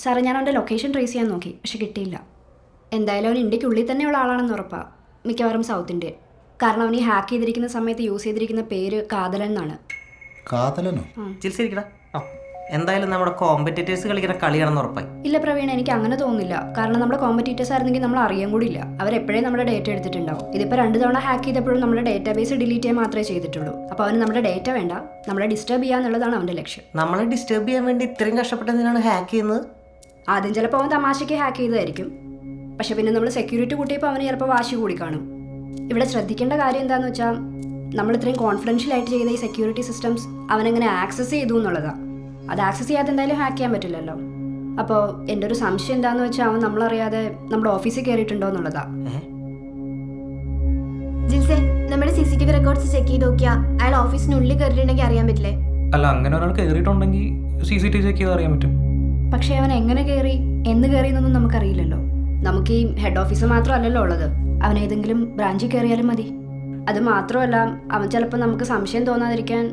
സാറേ ഞാൻ അവൻ്റെ ലൊക്കേഷൻ ട്രേസ് ചെയ്യാൻ നോക്കി, പക്ഷെ കിട്ടിയില്ല. എന്തായാലും അവൻ ഇന്ത്യക്കുള്ളിൽ തന്നെയുള്ള ആളാണെന്ന് ഉറപ്പാണ്, മിക്കവാറും സൗത്ത് ഇന്ത്യൻ. കാരണം അവൻ ഈ ഹാക്ക് ചെയ്തിരിക്കുന്ന സമയത്ത് യൂസ് ചെയ്തിരിക്കുന്ന പേര് കാതലൻ എന്നാണ്. കാതലനോ? ചിരിച്ചിരിക്കടാ. എന്തായാലും നമ്മുടെ കോമ്പറ്റീറ്റേഴ്സ് കളിക്കുന്ന കളിയാണെന്ന് ഉറപ്പായി. ഇല്ല പ്രവീണ, എനിക്ക് അങ്ങനെ തോന്നുന്നില്ല. കാരണം നമ്മുടെ കോമ്പറ്റീറ്റേഴ്സ് ആയിരുന്നെങ്കിൽ നമ്മൾ അറിയാൻ കൂടി ഇല്ല. അവരെപ്പോഴേ നമ്മുടെ ഡേറ്റ എടുത്തിട്ടുണ്ടാവും. ഇതിപ്പോൾ 2 തവണ ഹാക്ക് ചെയ്തപ്പോഴും നമ്മുടെ ഡേറ്റാബേസ് ഡിലീറ്റ് ചെയ്യാൻ മാത്രമേ ചെയ്തിട്ടുള്ളൂ. അപ്പോൾ അവന് നമ്മുടെ ഡേറ്റ വേണ്ട, നമ്മളെ ഡിസ്റ്റർബ് ചെയ്യുക എന്നുള്ളതാണ് അവൻ്റെ ലക്ഷ്യം. നമ്മളെ ഡിസ്റ്റർബ് ചെയ്യാൻ വേണ്ടി ഇത്രയും കഷ്ടപ്പെട്ടെന്തിനാണ് ഹാക്ക് ചെയ്യുന്നത്? ആദ്യം ചിലപ്പോൾ അവൻ തമാശയ്ക്ക് ഹാക്ക് ചെയ്തതായിരിക്കും, പക്ഷെ പിന്നെ നമ്മൾ സെക്യൂരിറ്റി കൂട്ടിയപ്പോൾ അവന് ചിലപ്പോൾ വാശി കൂടി കാണും. ഇവിടെ ശ്രദ്ധിക്കേണ്ട കാര്യം എന്താണെന്ന് വെച്ചാൽ നമ്മൾ ഇത്രയും കോൺഫിഡൻഷ്യൽ ആയിട്ട് ചെയ്ത ഈ സെക്യൂരിറ്റി സിസ്റ്റംസ് അവനെങ്ങനെ ആക്സസ് ചെയ്തു എന്നുള്ളതാണ്. അത് ആക്സസ് ചെയ്യാതെ എന്തായാലും ഹാക്ക് ചെയ്യാൻ പറ്റില്ലല്ലോ. അപ്പോൾ എൻ്റെ ഒരു സംശയം എന്താണെന്ന് വെച്ചാൽ അവൻ നമ്മളറിയാതെ നമ്മുടെ ഓഫീസിൽ കയറിയിട്ടുണ്ടോ എന്നുള്ളതാണ്. ജിൽസേ, നമ്മുടെ CCTV റെക്കോർഡ്സ് ചെക്ക് ചെയ്ത് നോക്കിയാൽ അയാൾ ഓഫീസിനുള്ളിൽ കയറിയിട്ടുണ്ടെങ്കിൽ അറിയാൻ പറ്റില്ലേ? അല്ല, അങ്ങനെ ഒരാൾ കയറിയിട്ടുണ്ടെങ്കിൽ CCTV ചെക്ക് ചെയ്ത് അറിയാൻ പറ്റും. പക്ഷേ അവൻ എങ്ങനെ കയറി, എന്ന് കയറി എന്നൊന്നും നമുക്കറിയില്ലല്ലോ. നമുക്ക് ഈ ഹെഡ് ഓഫീസ് മാത്രമല്ലല്ലോ ഉള്ളത്, അവൻ ഏതെങ്കിലും ബ്രാഞ്ചിൽ കയറിയാലും മതി. അത് മാത്രമല്ല, അവൻ ചിലപ്പോൾ നമുക്ക് സംശയം തോന്നാതിരിക്കാൻ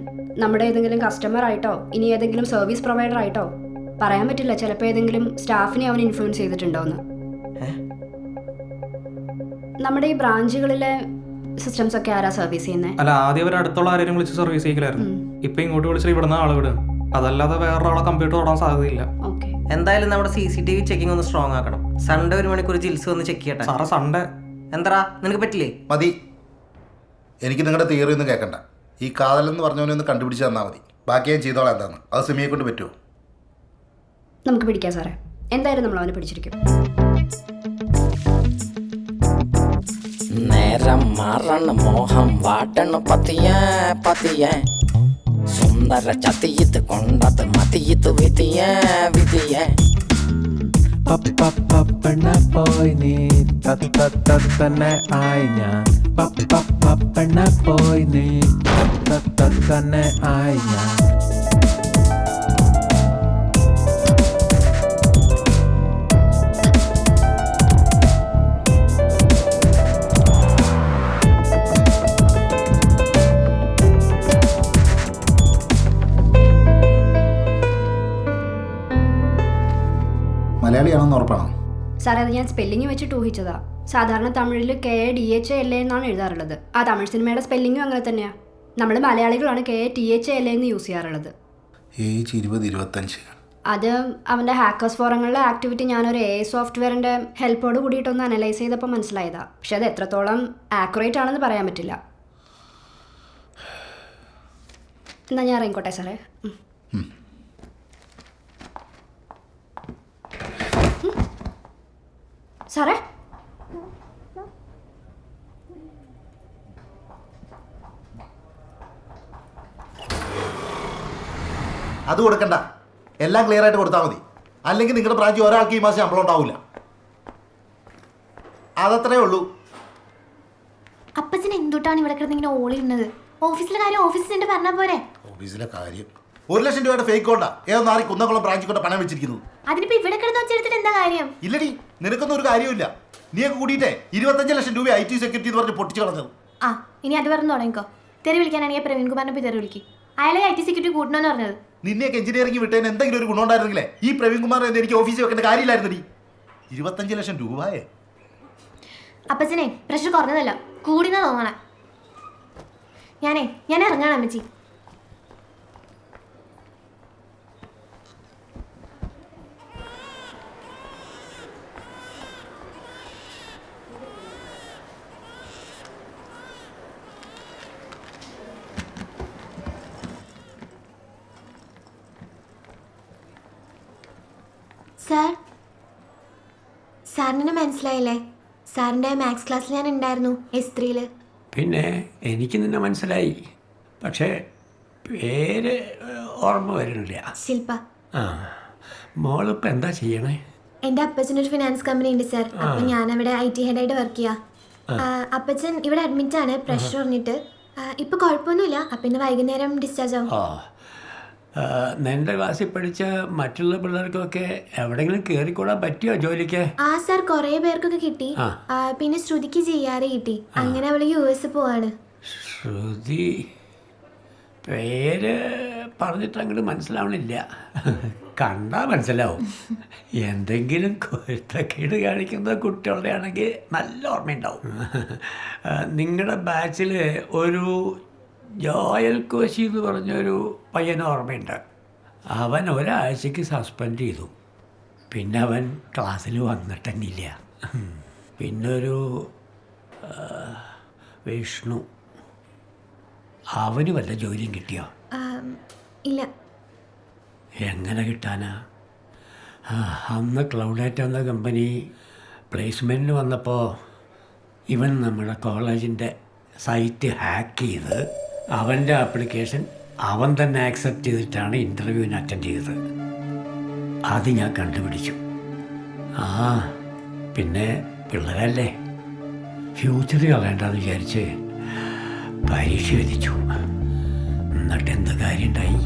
നമ്മുടെ ഏതെങ്കിലും കസ്റ്റമർ ആയിട്ടോ ഇനി ഏതെങ്കിലും സർവീസ് പ്രൊവൈഡർ ആയിട്ടോ പറയാൻ പറ്റില്ല. ചിലപ്പോൾ ഏതെങ്കിലും സ്റ്റാഫിനെ അവൻ ഇൻഫ്ലുവൻസ് ചെയ്തിട്ടുണ്ടോന്ന്. നമ്മുടെ ഈ ബ്രാഞ്ചുകളിലെ സിസ്റ്റംസ് ഒക്കെ ആരാ സർവീസ് ചെയ്യുന്നത്? അല്ല, ആദ്യം അവർ അടുത്തുള്ള ആരെയും വിളിച്ച് സർവീസ് ചെയ്യില്ലായിരുന്നു. ഇപ്പൊ ഇങ്ങോട്ട് വിളിച്ചിട്ട് ഇവിടുന്ന് ആളെ വിടും. അതല്ലാതെ വേറൊരാളെ കമ്പ്യൂട്ടർ തൊടാൻ സാധ്യതയില്ല. ഓക്കെ, എന്തായാലും നമ്മുടെ CCTV ചെക്കിംഗ് ഒന്ന് സ്ട്രോങ് ആക്കണം. സൺഡേ 1 മണിക്കൂർ ജിൽസ് ഒന്ന് ചെക്ക് ചെയ്യട്ടെ. സാറേ, സൺഡേ എന്താ നിനക്ക് പറ്റില്ലേ? മതി, എനിക്ക് നിങ്ങളുടെ തിയറി ഒന്നും കേൾക്കണ്ട. ഈ കാതലെന്ന് പറഞ്ഞവനെ ഒന്ന് കണ്ടുപിടിച്ച് തന്നാൽ മതി. ബാക്കി ഞാൻ ചെയ്തോളാം. എന്താണ് അത് സിമിയെ കൊണ്ട് പറ്റുമോ? നമുക്ക് പിടിക്കാം സാറേ. എന്തായാലും നമ്മൾ അവനെ പിടിച്ചിരിക്കും. നേരം മാറണ മോഹം വാട്ടണ പതിയെ പതിയെ സുന്ദര ചതിയത് കൊണ്ടത് മതിയത് വിധിയെ വിധിയെ പപ്പണ പോയി നീ തന്നെ ആയി ഞാൻ. പപ്പണ പോയി നീ തന്നെ ആയി ഞാൻ. മലയാളിയാണെന്ന് ഉറപ്പാണോ? സാറേ, അത് ഞാൻ സ്പെല്ലിങ് വെച്ചിട്ട് ഊഹിച്ചതാ. സാധാരണ തമിഴിൽ KADHALA എന്നാണ് എഴുതാറുള്ളത്. ആ തമിഴ് സിനിമയുടെ സ്പെല്ലിങ്ങും അങ്ങനെ തന്നെയാണ്. നമ്മൾ മലയാളികളാണ് KATHALA എന്ന് യൂസ് ചെയ്യാറുള്ളത്. ഏജ് 20-25. അത് അവൻ്റെ ഹാക്കേഴ്സ് ഫോറങ്ങളിലെ ആക്ടിവിറ്റി ഞാനൊരു AI സോഫ്റ്റ്വെയറിൻ്റെ ഹെൽപ്പോട് കൂടിയിട്ടൊന്ന് അനലൈസ് ചെയ്തപ്പോൾ മനസ്സിലായതാ. പക്ഷെ അത് എത്രത്തോളം ആക്യുറേറ്റ് ആണെന്ന് പറയാൻ പറ്റില്ല. എന്നാൽ ഞാൻ ഇറങ്ങിക്കോട്ടെ സാറേ. സാറേ, അത് കൊടുക്കണ്ട, എല്ലാം ക്ലിയർ ആയിട്ട് കൊടുത്താൽ മതി. അല്ലെങ്കിൽ നിങ്ങളുടെ ബ്രാഞ്ചിൽ ഒരാൾക്ക് ഈ മാസം ശമ്പളം ഉണ്ടാവില്ല. അതത്രേ ഉള്ളൂ. അപ്പച്ചൻ എന്തുട്ടാണ് ഇവിടെ കിടന്നിങ്ങനെ ഓളിയിരുന്നത്? ഓഫീസിലെ കാര്യം ഓഫീസിൽ ചെന്ന് പറഞ്ഞാൽ പോരെ? ഓഫീസിലെ കാര്യം 1 ലക്ഷം രൂപയുടെ ഫേക്ക് കൊണ്ടാ ഏതോ നാറി കുന്നംകുളം ബ്രാഞ്ചിൽ കൊണ്ട് പണം വെച്ചിരിക്കുന്നത്. അതിനിപ്പോ ഇവിടെ കിടന്ന് വെച്ചെടുത്തിട്ട് എന്താ കാര്യം? ഇല്ലടി, നിനക്കൊന്നും ഒരു കാര്യമില്ല. നീയൊക്കെ കൂടിയിട്ടേ 25 ലക്ഷം രൂപ IT സെക്യൂരിറ്റി എന്ന് പറഞ്ഞ് പൊട്ടിച്ചു കളഞ്ഞത്. ആ, ഇനി അത് പറഞ്ഞു തുടങ്ങിക്കോ. തെറി വിളിക്കാനാണെങ്കിൽ പ്രവീൺ കുമാറിനെ പോയി തെറി വിളിക്കും. അയാളെ IT സെക്യൂരിറ്റി കൂട്ടണമെന്ന് പറഞ്ഞത്. നിന്നെയൊക്കെ എഞ്ചിനീയറിംഗ് വിട്ടതിന് എന്തെങ്കിലും ഒരു ഗുണം ഉണ്ടായിരുന്നെങ്കിലേ ഈ പ്രവീൺ കുമാർ എന്ന് എനിക്ക് ഓഫീസിൽ വെക്കേണ്ട കാര്യമില്ലായിരുന്നടി. 25 ലക്ഷം രൂപയേ. അപ്പച്ചനെ പ്രഷർ കുറഞ്ഞതല്ല, കൂടിന്നാ തോന്നണേ. ഞാൻ ഇറങ്ങാണ് അമ്മച്ചി. സാറിനെ മനസ്സിലായില്ലേ? സാറിൻ്റെ മാത്സ് ക്ലാസ്സിൽ ഞാൻ ഉണ്ടായിരുന്നു, S3-ൽ. പിന്നെ എനിക്ക് നിന്നെ മനസ്സിലായി, പക്ഷേ പേര് ഓർമ്മ വരുന്നില്ല. ശില്പ. ആ, മോളിപ്പോൾ എന്താ ചെയ്യണേ? എൻ്റെ അപ്പച്ചനൊരു ഫിനാൻസ് കമ്പനി ഉണ്ട് സാർ. അപ്പം ഞാനവിടെ IT ഹെഡായിട്ട് വർക്ക് ചെയ്യാം. അപ്പച്ചൻ ഇവിടെ അഡ്മിറ്റാണ്, പ്രഷർ പറഞ്ഞിട്ട്. ഇപ്പം കുഴപ്പമൊന്നുമില്ല. അപ്പം ഇന്ന് വൈകുന്നേരം ഡിസ്ചാർജ് ആവും. നിന്റെ ക്ലാസ്സിൽ പഠിച്ച മറ്റുള്ള പിള്ളേർക്കൊക്കെ എവിടെയെങ്കിലും കയറിക്കൂടാൻ പറ്റിയോ ജോലിക്ക്? ആ സാർ, കുറേ പേർക്കൊക്കെ കിട്ടി. പിന്നെ ശ്രുതിക്ക് GR കിട്ടി. അങ്ങനെ അവള് US പോവാണ്. ശ്രുതി പേര് പറഞ്ഞിട്ട് അങ്ങോട്ട് മനസ്സിലാവണില്ല. കണ്ടാൽ മനസ്സിലാവും. എന്തെങ്കിലും കുരുത്തക്കേട് കാണിക്കുന്ന കുട്ടികളുടെ ആണെങ്കിൽ നല്ല ഓർമ്മയുണ്ടാവും. നിങ്ങളുടെ ബാച്ചിൽ ഒരു ജോയൽ കോശി എന്ന് പറഞ്ഞൊരു പയ്യന് ഓർമ്മയുണ്ട്. അവൻ ഒരാഴ്ചക്ക് സസ്പെൻഡ് ചെയ്തു. പിന്നെ അവൻ ക്ലാസ്സിൽ വന്നിട്ടെന്നില്ല. പിന്നൊരു വിഷ്ണു, അവന് വല്ല ജോലിയും കിട്ടിയോ? ഇല്ല. എങ്ങനെ കിട്ടാനാ? അന്ന് ക്ലൗഡേറ്റ് എന്ന കമ്പനി പ്ലേസ്മെൻറ്റിന് വന്നപ്പോൾ ഇവൻ നമ്മുടെ കോളേജിൻ്റെ സൈറ്റ് ഹാക്ക് ചെയ്ത് അവൻ്റെ ആപ്ലിക്കേഷൻ അവൻ തന്നെ ആക്സെപ്റ്റ് ചെയ്തിട്ടാണ് ഇൻ്റർവ്യൂവിന് അറ്റൻഡ് ചെയ്തത്. അത് ഞാൻ കണ്ടുപിടിച്ചു. പിന്നെ പിള്ളേരല്ലേ, ഫ്യൂച്ചർ കളയണ്ടെന്ന് വിചാരിച്ച് പരീക്ഷ എഴുതിച്ചു. എന്നിട്ട് എന്ത് കാര്യം ഉണ്ടായി?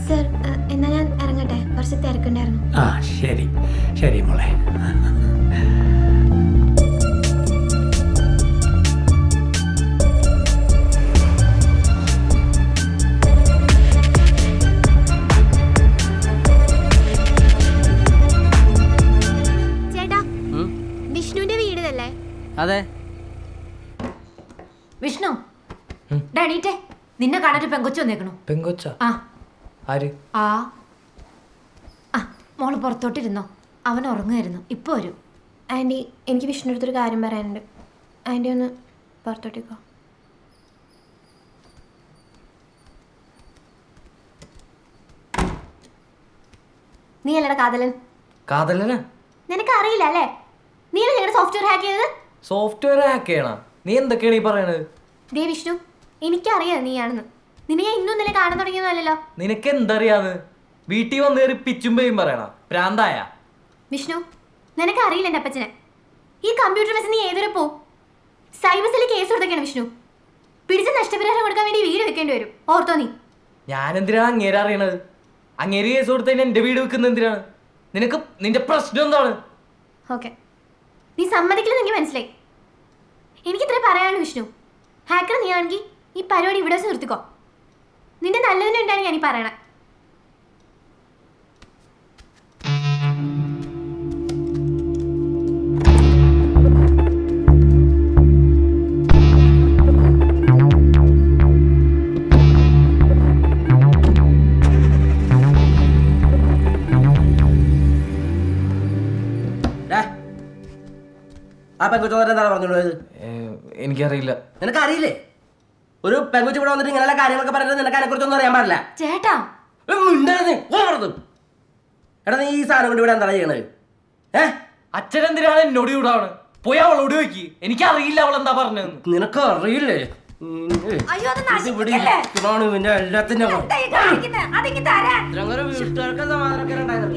സർ, എന്നാ ഞാൻ ഇറങ്ങട്ടെ, കുറച്ച് തിരക്കുണ്ടായിരുന്നു. ശരി ശരി മോളെ. ചേട്ടാ, വിഷ്ണുവിന്റെ വീട് അല്ലേ? അതെ. വിഷ്ണു, ഡണീറ്റെ നിന്നെ കാണാൻ പെങ്കൊച്ചു വന്നേക്കണു. പെങ്കൊച്ച? ആ. ആര്? ആ മോള് പുറത്തോട്ടിരുന്നോ, അവൻ ഉറങ്ങുമായിരുന്നു, ഇപ്പൊ വരും. ആൻറ്റി, എനിക്ക് വിഷ്ണു അടുത്തൊരു കാര്യം പറയാനുണ്ട്. ആൻറ്റി ഒന്ന് പുറത്തോട്ടേക്കോ. നീ അല്ലടാ കാതലൻ. കാതലനാ? നിനക്ക് അറിയില്ല അല്ലേ? നീ അല്ലേ ഞങ്ങളുടെ സോഫ്റ്റ്വെയർ ഹാക്ക് ചെയ്തത്? സോഫ്റ്റ്വെയർ ഹാക്ക് ചെയ്യണ? നീ എന്തൊക്കെയാണ് ഈ പറയണത്? ദേ വിഷ്ണു, എനിക്കറിയാം നീയാണെന്ന്. നിന്നെ ഞാൻ ഇന്നും ഇന്നലെ കാണാൻ തുടങ്ങിയതല്ലോ. നിനക്ക് എന്തറിയാന്ന്? വീട്ടിൽ വന്ന് കയറി പിച്ചും പേയും പറയണ? പ്രാന്തായ? വിഷ്ണു, നിനക്ക് അറിയില്ല എൻ്റെ അപ്പച്ചനെ. ഈ കമ്പ്യൂട്ടർ വെച്ച് നീ ഏതൊരു പോ സൈബർ സെല്ലിൽ കേസ് കൊടുത്തേക്കാണ് വിഷ്ണു. പിടിച്ച നഷ്ടപരിഹാരം കൊടുക്കാൻ വേണ്ടി വീട് വെക്കേണ്ടി വരും, ഓർത്തോ നീ. ഞാനെന്തിനാണ് അങ്ങേരെ അറിയണത്? അങ്ങേര് കേസ് കൊടുത്തതിന് എൻ്റെ വീട് വെക്കുന്നത് എന്തിനാണ്? നിനക്ക് നിന്റെ പ്രശ്നം എന്താണ്? ഓക്കെ, നീ സമ്മതിക്കില്ലെന്ന് എനിക്ക് മനസ്സിലായി. എനിക്കിത്ര പറയാനുള്ളൂ വിഷ്ണു. ഹാക്കർ നീ ആണെങ്കിൽ ഈ പരിപാടി ഇവിടെ വെച്ച് നിർത്തിക്കോ. നിന്റെ നല്ലതിന് വേണ്ടിയാണ് ഞാനീ പറയണേ. ആ പെങ്കുച്ചോദരൻ എന്താണ് പറഞ്ഞോളൂ? എനിക്കറിയില്ല. നിനക്കറിയില്ലേ? ഒരു പെങ്കുച്ചു ഇവിടെ വന്നിട്ട് ഇങ്ങനെയുള്ള കാര്യങ്ങളൊക്കെ പറഞ്ഞിട്ട് നിനക്ക് അതിനെ കുറിച്ചൊന്നും അറിയാൻ പാടില്ല. ചേട്ടാ, എടാ നീ ഈ സാധനം കൊണ്ട് ഇവിടെ എന്താണ് ചെയ്യണത്? അച്ഛനെന്തിനാണ് എന്നോട് ചൂടാവണ്? പോയി അവളോട് ചോദിക്ക്. എനിക്കറിയില്ല അവൾ എന്താ പറഞ്ഞതെന്ന്. നിനക്ക് അറിയില്ലേ? എല്ലാത്തിന്റെ വീട്ടുകാർക്ക് സമാധാനമൊക്കെ ഉണ്ടായിരുന്നു.